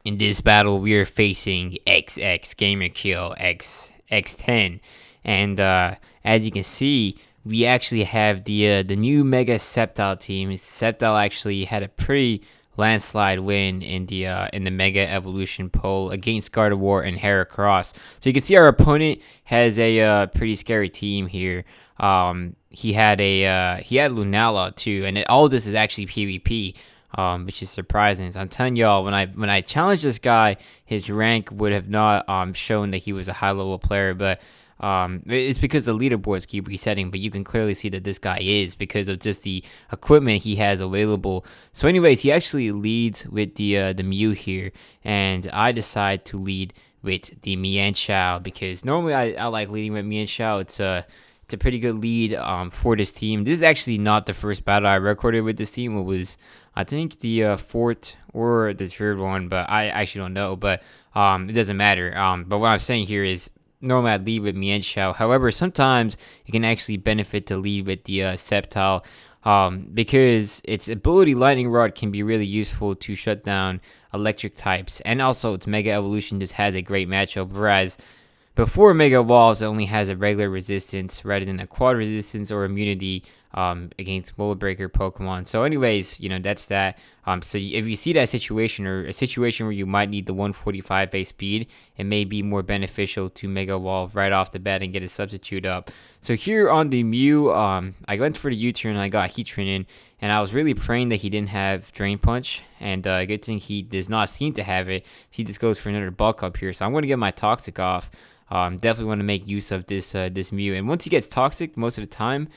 In this battle, we are facing XXGamerQ X10, and as you can see, we actually have the new Mega Sceptile team. Sceptile actually had a pretty landslide win in the Mega Evolution poll against Gardevoir and Heracross. So you can see our opponent has a pretty scary team here. He had Lunella too, and all this is actually PvP. Which is surprising. So I'm telling y'all, when I challenged this guy, his rank would have not shown that he was a high level player, but it's because the leaderboards keep resetting. But you can clearly see that this guy is, because of just the equipment he has available. So, anyways, he actually leads with the Mew here, and I decide to lead with the Mienshao because normally I like leading with Mienshao. It's a pretty good lead for this team. This is actually not the first battle I recorded with this team. It was, I think, the fourth or the third one, but I actually don't know. But it doesn't matter. But what I'm saying here is normally I lead with Mienshao. However, sometimes it can actually benefit to lead with the Sceptile because its ability Lightning Rod can be really useful to shut down electric types. And also its Mega Evolution just has a great matchup, whereas before Mega Evolves, it only has a regular resistance rather than a quad resistance or immunity against Mold Breaker Pokemon. So anyways, that's that. So if you see that situation, or a situation where you might need the 145 base speed, it may be more beneficial to Mega Evolve right off the bat and get a substitute up. So here on the Mew, I went for the U-turn and I got Heatran in, and I was really praying that he didn't have Drain Punch, and good thing he does not seem to have it. He just goes for another bulk up here, so I'm going to get my Toxic off. Definitely want to make use of this Mew, and once he gets Toxic, most of the time,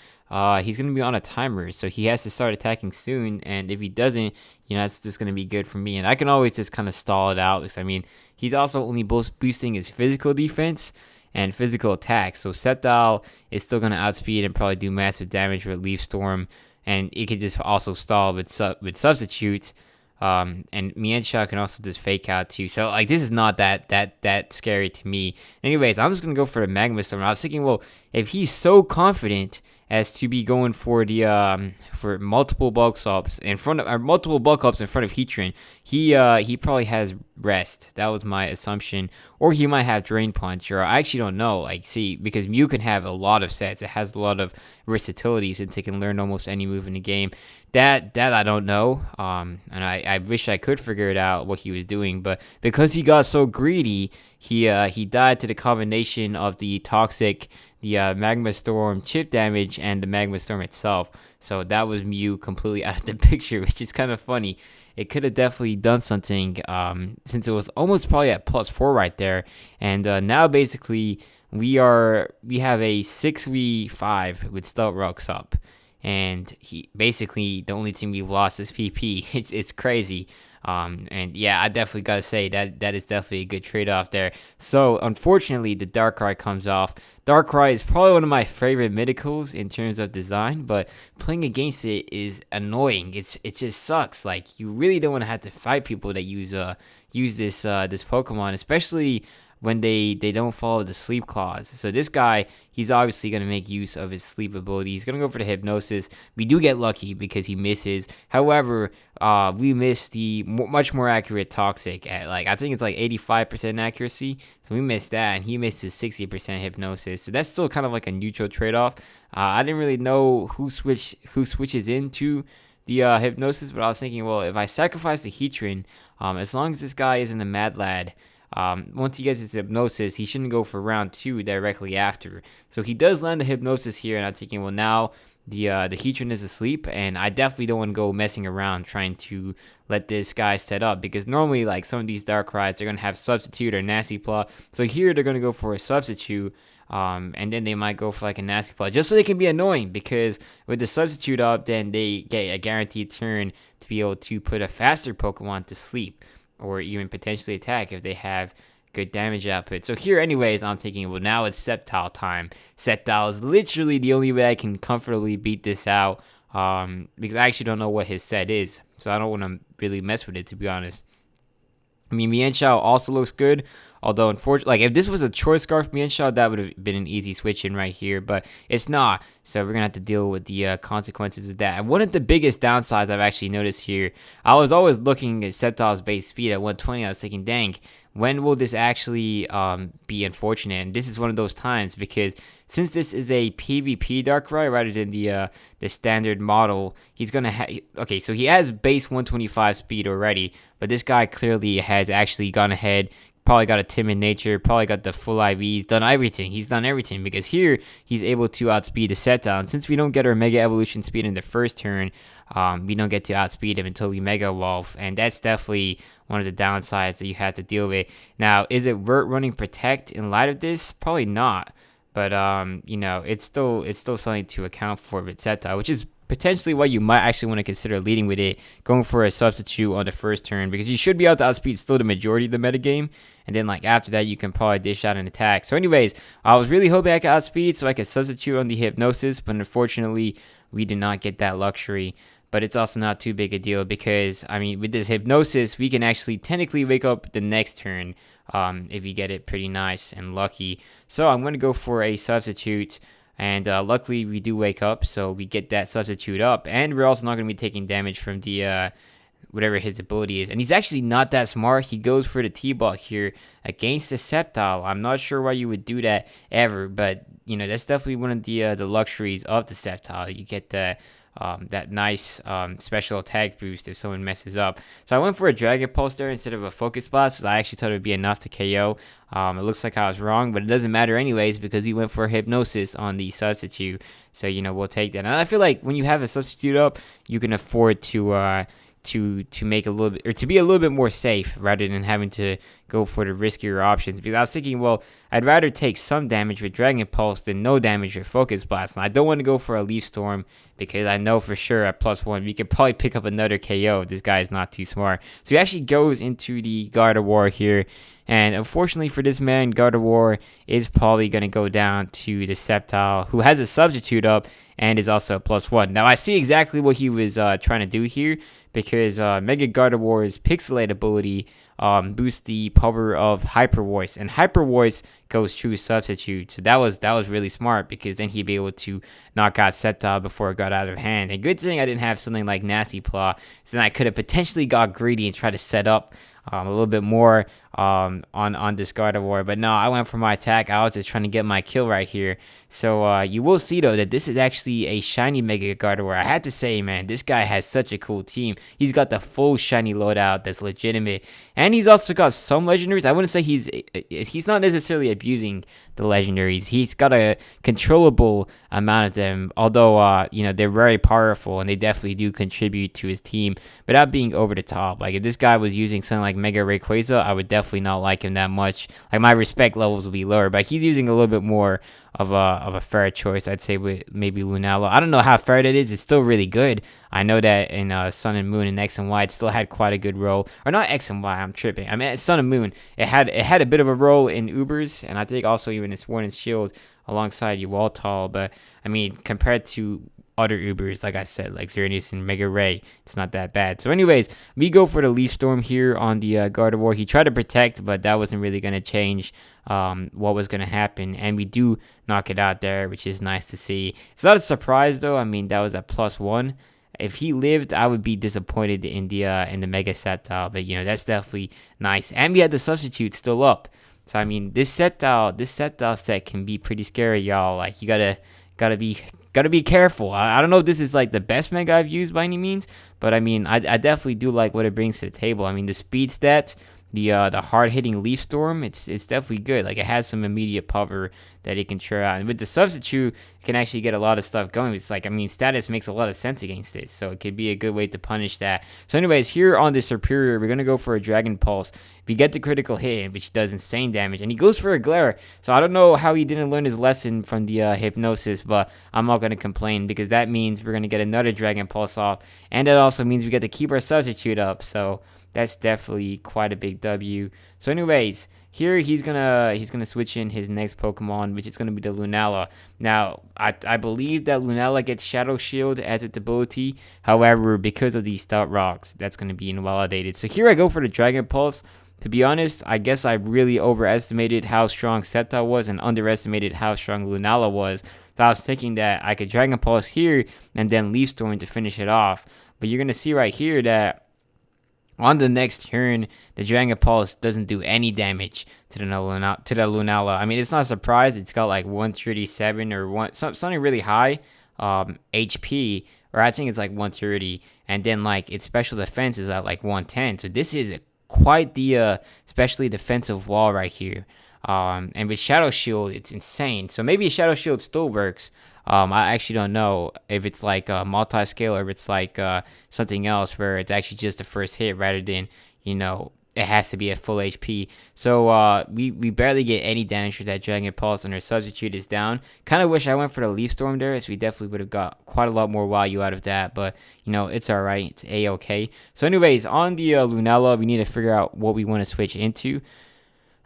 he's going to be on a timer, so he has to start attacking soon, and if he doesn't, it's just going to be good for me, and I can always just kind of stall it out, because, he's also only boosting his physical defense and physical attack, so Sceptile is still going to outspeed and probably do massive damage with Leaf Storm, and it could just also stall with substitutes. And Mienshao can also just fake out too. So this is not that scary to me. Anyways, I'm just gonna go for the Magma Storm. I was thinking, well, if he's so confident as to be going for the for multiple bulk ups in front of Heatran, he probably has rest. That was my assumption, or he might have Drain Punch, or I actually don't know. Because Mew can have a lot of sets. It has a lot of versatility since it can learn almost any move in the game. That I don't know, and I wish I could figure it out what he was doing, but because he got so greedy, he died to the combination of the Toxic, the Magma Storm chip damage, and the Magma Storm itself. So that was Mew completely out of the picture, which is kind of funny. It could have definitely done something, since it was almost probably at +4 right there, and now basically we have a 6v5 with Stealth up. And he basically, the only team we've lost is PP. It's crazy. And yeah, I definitely gotta say that is definitely a good trade-off there. So unfortunately, the Darkrai comes off. Darkrai is probably one of my favorite mythicals in terms of design, but playing against it is annoying. It just sucks. You really don't want to have to fight people that use this Pokemon, especially when they don't follow the sleep clause. So this guy, he's obviously going to make use of his sleep ability. He's going to go for the Hypnosis. We do get lucky because he misses. However, we missed the much more accurate Toxic at I think it's 85% accuracy. So we missed that, and he missed his 60% Hypnosis. So that's still kind of a neutral trade-off. I didn't really know who switches into the Hypnosis, but I was thinking, well, if I sacrifice the Heatran, as long as this guy isn't a Mad Lad, once he gets his Hypnosis, he shouldn't go for round 2 directly after. So he does land the Hypnosis here, and I'm thinking, well, now the Heatran is asleep, and I definitely don't want to go messing around trying to let this guy set up, because normally some of these Darkrai's, they're going to have Substitute or Nasty Plot. So here they're going to go for a Substitute, and then they might go for a Nasty Plot, just so they can be annoying, because with the Substitute up, then they get a guaranteed turn to be able to put a faster Pokemon to sleep, or even potentially attack if they have good damage output. So here, anyways, I'm thinking, well, now it's Sceptile time. Sceptile is literally the only way I can comfortably beat this out, because I actually don't know what his set is, so I don't want to really mess with it, to be honest. Mienshao also looks good. Although, unfortunately, like if this was a choice scarf Mienshao, that would have been an easy switch in right here, but it's not. So we're gonna have to deal with the consequences of that. And one of the biggest downsides I've actually noticed here, I was always looking at Sceptile's base speed at 120. I was thinking, dang, when will this actually be unfortunate? And this is one of those times, because since this is a PvP Darkrai rather than the standard model, he's gonna have, okay, so he has base 125 speed already, but this guy clearly has actually gone ahead, probably got a timid nature, probably got the full IVs, done everything. He's done everything, because here he's able to outspeed the Sceptile. And since we don't get our Mega Evolution speed in the first turn, we don't get to outspeed him until we Mega Evolve, and that's definitely one of the downsides that you have to deal with. Now, is it worth running Protect in light of this? Probably not, but you know, it's still something to account for with Sceptile, which is potentially why you might actually want to consider leading with it, going for a substitute on the first turn, because you should be able to outspeed still the majority of the metagame, and then like after that you can probably dish out an attack. So anyways, I was really hoping I could outspeed so I could substitute on the Hypnosis, but unfortunately we did not get that luxury. But it's also not too big a deal, because I mean, with this Hypnosis we can actually technically wake up the next turn if you get it pretty nice and lucky. So I'm going to go for a substitute. And luckily, we do wake up, so we get that substitute up. And we're also not going to be taking damage from the whatever his ability is. And he's actually not that smart. He goes for the T-Ball here against the Sceptile. I'm not sure why you would do that ever, but you know, that's definitely one of the luxuries of the Septile. You get the that nice special attack boost if someone messes up. So I went for a Dragon Pulse there instead of a Focus Blast, because I actually thought it would be enough to KO. It looks like I was wrong, but it doesn't matter anyways, because he went for Hypnosis on the substitute. So, you know, we'll take that. And I feel like when you have a substitute up, you can afford to make a little bit, or to be a little bit more safe rather than having to go for the riskier options. Because I was thinking, well, I'd rather take some damage with Dragon Pulse than no damage with Focus Blast. And I don't want to go for a Leaf Storm, because I know for sure at +1 we could probably pick up another KO if this guy is not too smart. So he actually goes into the Gardevoir here. And unfortunately for this man, Gardevoir is probably going to go down to the Sceptile, who has a substitute up and is also a +1. Now I see exactly what he was trying to do here, because Mega Gardevoir's Pixelate ability boosts the power of Hyper Voice, and Hyper Voice goes true substitute. So that was really smart, because then he'd be able to knock out Sceptile before it got out of hand. And good thing I didn't have something like Nasty Claw, so then I could have potentially got greedy and tried to set up a little bit more on this Gardevoir. But no, I went for my attack. I was just trying to get my kill right here. So you will see though that this is actually a shiny Mega Gardevoir. I had to say, man, this guy has such a cool team. He's got the full shiny loadout that's legitimate, and he's also got some legendaries. I wouldn't say he's not necessarily abusing the legendaries. He's got a controllable amount of them, although you know, they're very powerful and they definitely do contribute to his team, but without being over the top. Like if this guy was using something like Mega Rayquaza, I would definitely not like him that much. Like my respect levels will be lower, but he's using a little bit more of a fair choice, I'd say, with maybe Lunella. I don't know how fair that is. It's still really good. I know that in Sun and Moon and X and Y, it still had quite a good role. Or not X and Y, I'm tripping. I mean, Sun and Moon, it had a bit of a role in Ubers, and I think also even in Sword and Shield alongside Ualtal. But I mean, compared to other Ubers, like I said, like Xerneas and Mega Ray, it's not that bad. So anyways, we go for the Leaf Storm here on the Gardevoir. He tried to protect, but that wasn't really going to change what was going to happen, and we do knock it out there, which is nice to see. It's not a surprise though. I mean, that was at +1. If he lived, I would be disappointed in the Mega Sceptile, but you know, that's definitely nice. And we had the substitute still up. So I mean, this Sceptile set can be pretty scary, y'all. Like you gotta be careful. I don't know if this is like the best Mega I've used by any means, but I mean, I definitely do like what it brings to the table. I mean, the speed stats, the hard-hitting Leaf Storm, it's definitely good. Like it has some immediate power that it can try out, and with the substitute, it can actually get a lot of stuff going. It's like, I mean, status makes a lot of sense against it, so it could be a good way to punish that. So anyways, here on the Superior, we're gonna go for a Dragon Pulse. We get the critical hit, which does insane damage, and he goes for a Glare. So I don't know how he didn't learn his lesson from the Hypnosis, but I'm not gonna complain, because that means we're gonna get another Dragon Pulse off, and that also means we get to keep our substitute up. So that's definitely quite a big W. So anyways, here he's gonna switch in his next Pokemon, which is gonna be the Lunella. Now I believe that Lunella gets Shadow Shield as its ability. However, because of these Stout Rocks, that's gonna be invalidated. So here I go for the Dragon Pulse. to be honest, I guess I really overestimated how strong Sceptile was and underestimated how strong Lunella was. So I was thinking that I could Dragon Pulse here and then Leaf Storm to finish it off. But you're going to see right here that on the next turn, the Dragon Pulse doesn't do any damage to the Lunella. I mean, it's not a surprise. It's got like 137 or something really high HP, or I think it's like 130. And then like its special defense is at like 110. So this is quite the especially defensive wall right here. And with Shadow Shield, it's insane. So maybe Shadow Shield still works. I actually don't know if it's like a multi-scale or if it's like something else where it's actually just the first hit rather than, it has to be at full HP. So we barely get any damage for that Dragon Pulse, and our substitute is down. Kind of wish I went for the Leaf Storm there, as we definitely would have got quite a lot more value out of that. But, it's alright. It's A-okay. So anyways, on the Lunella, we need to figure out what we want to switch into.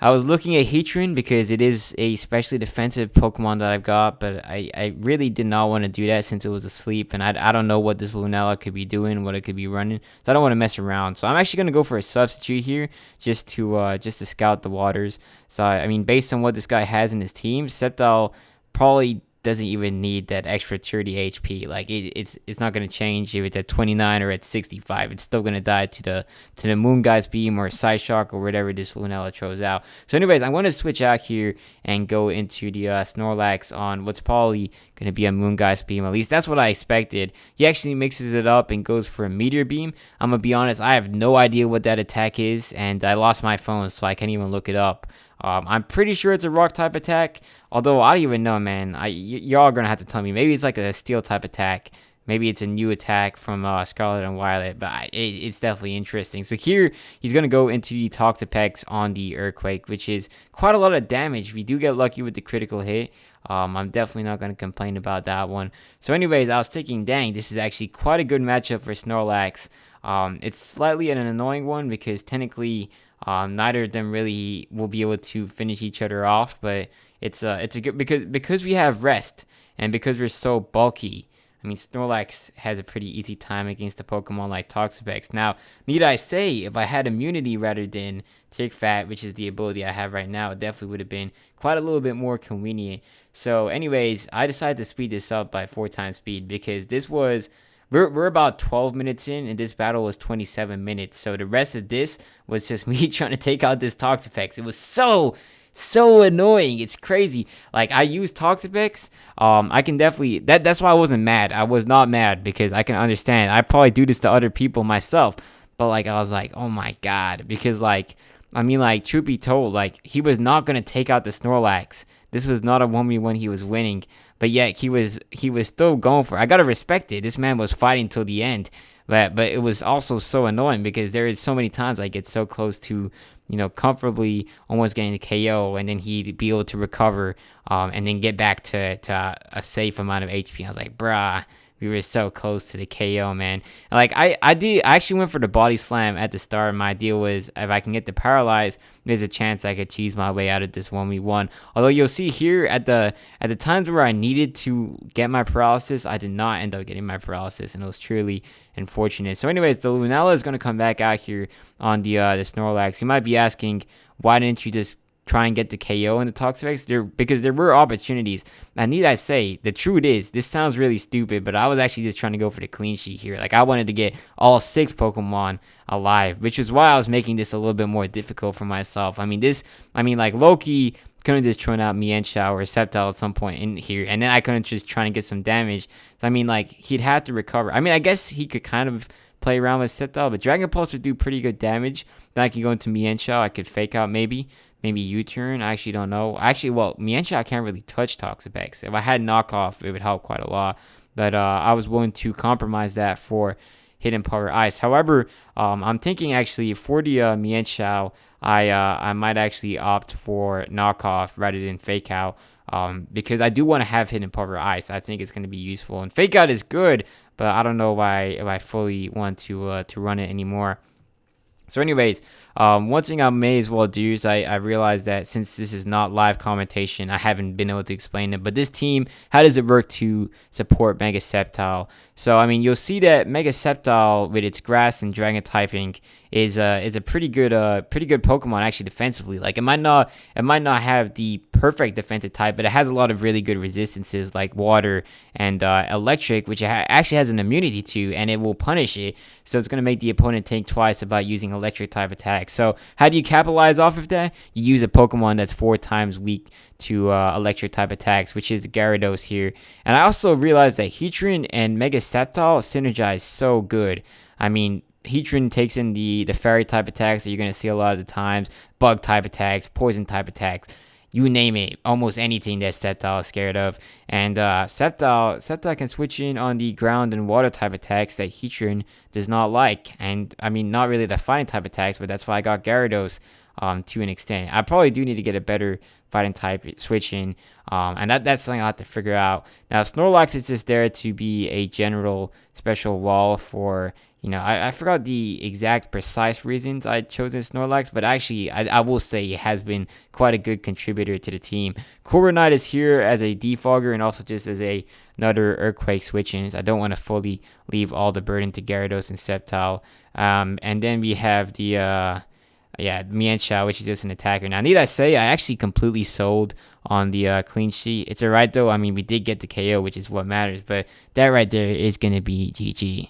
I was looking at Heatran because it is a specially defensive Pokemon that I've got, but I really did not want to do that since it was asleep, and I don't know what this Lunella could be doing, what it could be running, so I don't want to mess around. So I'm actually going to go for a substitute here just to scout the waters. So, I mean, based on what this guy has in his team, Sceptile probably doesn't even need that extra 30 HP. Like it's not gonna change if it's at 29 or at 65. It's still gonna die to the Moon Guy's Beam or Side Shock or whatever this Lunella throws out. So anyways, I want to switch out here and go into the Snorlax on what's probably gonna be a Moon Guy's Beam. At least that's what I expected. He actually mixes it up and goes for a Meteor Beam. I'm gonna be honest, I have no idea what that attack is, and I lost my phone, so I can't even look it up. I'm pretty sure it's a rock type attack, although I don't even know, man. Y'all are going to have to tell me. Maybe it's like a steel type attack. Maybe it's a new attack from Scarlet and Violet, but it's definitely interesting. So here, he's going to go into the Toxapex on the Earthquake, which is quite a lot of damage. We do get lucky with the critical hit. I'm definitely not going to complain about that one. So anyways, I was thinking, dang, this is actually quite a good matchup for Snorlax. It's slightly an annoying one because technically neither of them really will be able to finish each other off, but it's a good because we have rest and because we're so bulky. I mean, Snorlax has a pretty easy time against a Pokemon like Toxapex. Now, need I say, if I had immunity rather than Tick Fat, which is the ability I have right now, it definitely would have been quite a little bit more convenient. So, anyways, I decided to speed this up by 4 times speed because this was. We're about 12 minutes in, and this battle was 27 minutes. So the rest of this was just me trying to take out this Toxapex. It was so annoying. It's crazy. Like, I use Toxapex. I can definitely... That's why I wasn't mad. I was not mad because I can understand. I probably do this to other people myself. But, like, I was like, oh, my God. Because, like, I mean, like, truth be told, like, he was not going to take out the Snorlax. This was not a 1v1 he was winning. But yet he was still going for it. I gotta respect it. This man was fighting till the end. But it was also so annoying because there is so many times I get so close to, comfortably almost getting the KO, and then he'd be able to recover, and then get back to a safe amount of HP. I was like, bruh, we were so close to the KO, man. And like I actually went for the body slam at the start. My idea was if I can get the paralyze, there's a chance I could cheese my way out of this 1v1. Although you'll see here at the times where I needed to get my paralysis, I did not end up getting my paralysis, and it was truly unfortunate. So anyways, the Lunella is going to come back out here on the Snorlax. You might be asking, why didn't you just try and get the KO in the Toxapex? Because there were opportunities. And need I say, the truth is, this sounds really stupid, but I was actually just trying to go for the clean sheet here. Like, I wanted to get all 6 Pokemon alive, which is why I was making this a little bit more difficult for myself. Like, Loki could have just thrown out Mienshao or Sceptile at some point in here, and then I couldn't just try and get some damage. So, he'd have to recover. I guess he could kind of play around with Sceptile, but Dragon Pulse would do pretty good damage. Then I could go into Mienshao. I could fake out maybe U-turn. I actually don't know. Mienshao I can't really touch Toxapex. If I had knockoff, it would help quite a lot. But I was willing to compromise that for Hidden Power Ice. However, I'm thinking actually for the Mienshao, I might actually opt for knockoff rather than fake out. Because I do want to have Hidden Power Ice. I think it's going to be useful. And fake out is good, but I don't know if I fully want to run it anymore. So anyways, One thing I may as well do is I realized that since this is not live commentation, I haven't been able to explain it. But this team, how does it work to support Mega Sceptile? So I mean, you'll see that Mega Sceptile with its grass and dragon typing is a pretty good Pokemon actually defensively. Like it might not have the perfect defensive type, but it has a lot of really good resistances like water and electric, which it actually has an immunity to, and it will punish it. So it's going to make the opponent think twice about using electric type attacks. So how do you capitalize off of that? You use a Pokemon that's 4 times weak to electric type attacks, which is Gyarados here. And I also realized that Heatran and Mega Sceptile synergize so good. I mean, Heatran takes in the fairy type attacks that you're going to see a lot of the times, bug type attacks, poison type attacks, you name it, almost anything that Sceptile is scared of. And Sceptile can switch in on the ground and water type attacks that Heatran does not like. And I mean, not really the fighting type attacks, but that's why I got Gyarados to an extent. I probably do need to get a better fighting type switching, and that's something I'll have to figure out. Now, Snorlax is just there to be a general special wall for, I forgot the exact precise reasons I chose Snorlax, but actually I will say it has been quite a good contributor to the team. Corviknight is here as a defogger and also just as another Earthquake switch-ins. I don't want to fully leave all the burden to Gyarados and Sceptile. And then we have the Mienshao, which is just an attacker. Now, need I say, I actually completely sold on the clean sheet. It's alright though. I mean, we did get the KO, which is what matters, but that right there is going to be GG.